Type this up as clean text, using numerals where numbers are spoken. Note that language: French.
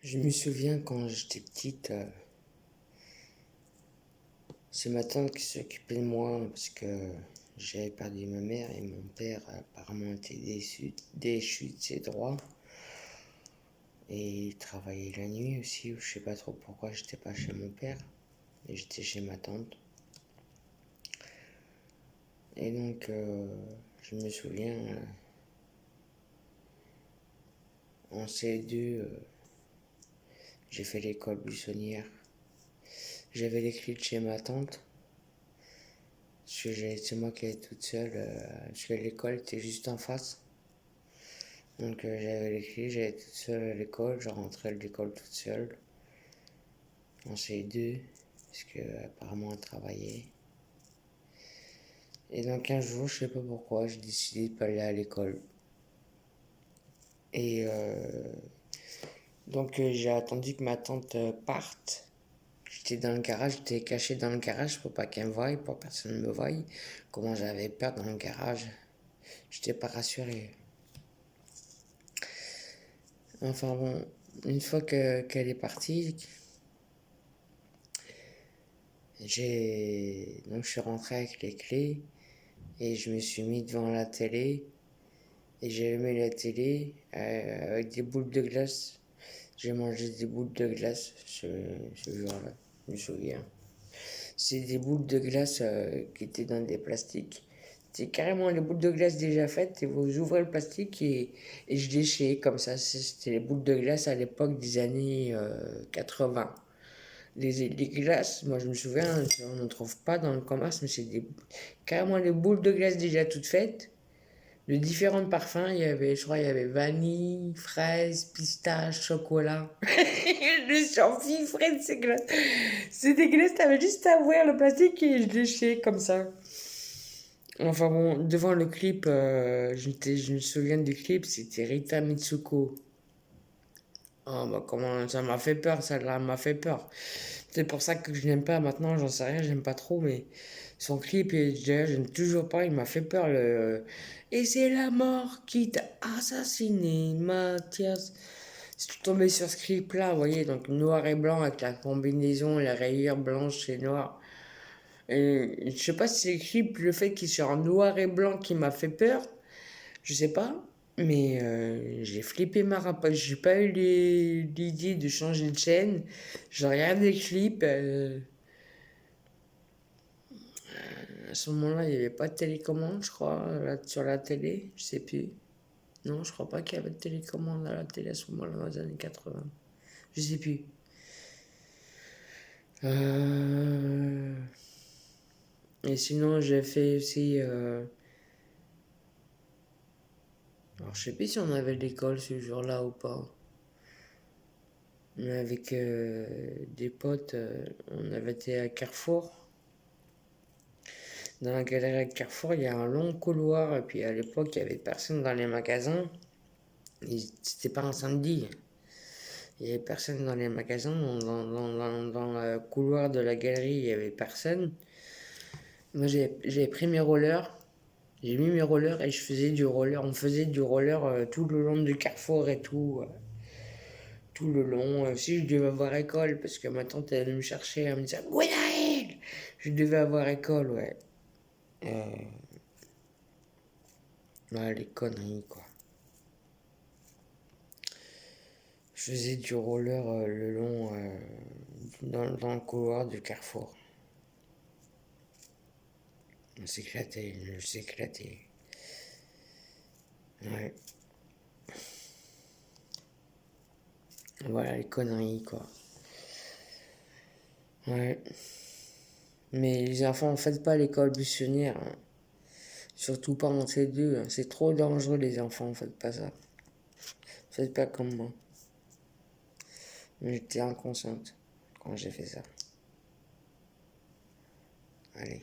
Je me souviens quand j'étais petite, c'est ma tante qui s'occupait de moi parce que j'avais perdu ma mère et mon père apparemment était déchu de ses droits. Et il travaillait la nuit aussi, je sais pas trop pourquoi j'étais pas chez mon père, et j'étais chez ma tante. Et donc, je me souviens, en CE2, j'ai fait l'école buissonnière. J'avais les clés de chez ma tante. Parce que c'est moi qui étais toute seule, parce que l'école était juste en face. Donc j'avais les clés, j'allais toute seule à l'école, je rentrais de l'école toute seule. En CE2, parce que apparemment elle travaillait. Et donc un jour, je sais pas pourquoi, j'ai décidé de pas aller à l'école. Et donc j'ai attendu que ma tante parte. J'étais dans le garage, j'étais caché dans le garage pour pas qu'elle me voie, pour que personne ne me voie. Comment j'avais peur dans le garage. J'étais pas rassuré. Enfin bon, une fois qu'elle est partie, donc je suis rentré avec les clés et je me suis mis devant la télé et j'ai allumé la télé avec des boules de glace. J'ai mangé des boules de glace ce jour-là, je me souviens. C'est des boules de glace qui étaient dans des plastiques. C'est carrément les boules de glace déjà faites et vous ouvrez le plastique et je léchais comme ça. C'était les boules de glace à l'époque des années 80. Les glaces, moi je me souviens, on n'en trouve pas dans le commerce, mais c'est carrément les boules de glace déjà toutes faites, de différents parfums. Il y avait, je crois, il y avait vanille, fraise, pistache, chocolat. Je suis empiffrée de ces glaces. C'est des glaces, t'avais juste à ouvrir le plastique et je léchais comme ça. Enfin bon, devant le clip, je me souviens du clip, c'était Rita Mitsuko. Oh bah comment ça m'a fait peur, ça là m'a fait peur. C'est pour ça que je n'aime pas maintenant, j'en sais rien, j'aime pas trop, mais son clip, et d'ailleurs, je n'aime toujours pas, il m'a fait peur. Et c'est la mort qui t'a assassiné, Mathias. Je suis tombé sur ce clip-là, vous voyez, donc noir et blanc avec la combinaison, les rayures blanches et noires. Et je sais pas si c'est le clip, le fait qu'il soit en noir et blanc qui m'a fait peur, je sais pas. Mais j'ai flippé ma rapace. J'ai pas eu l'idée de changer de chaîne. J'ai regardé le clip. À ce moment-là, il n'y avait pas de télécommande, je crois, sur la télé. Je sais plus. Non, je crois pas qu'il y avait de télécommande à la télé à ce moment-là, dans les années 80. Je sais plus. Et sinon, j'ai fait aussi. Alors, je sais plus si on avait l'école ce jour-là ou pas. Mais avec des potes, on avait été à Carrefour. Dans la galerie de Carrefour, il y a un long couloir. Et puis à l'époque, il n'y avait personne dans les magasins. C'était pas un samedi. Il n'y avait personne dans les magasins. Dans le couloir de la galerie, il n'y avait personne. Moi, j'ai pris mes rollers. J'ai mis mes rollers et je faisais du roller. On faisait du roller tout le long du Carrefour et tout. Tout le long. Si je devais avoir école, parce que ma tante elle allait me chercher, elle me disait Gwenaël. Je devais avoir école, ouais. Ouais, les conneries, quoi. Je faisais du roller le long dans le couloir du Carrefour. On s'éclatait, je s'éclatais. Ouais. Voilà les conneries, quoi. Ouais. Mais les enfants, ne faites pas l'école buissonnière. Hein. Surtout pas en C2. Hein. C'est trop dangereux, les enfants, faites pas ça. Faites pas comme moi. J'étais inconsciente quand j'ai fait ça. Allez.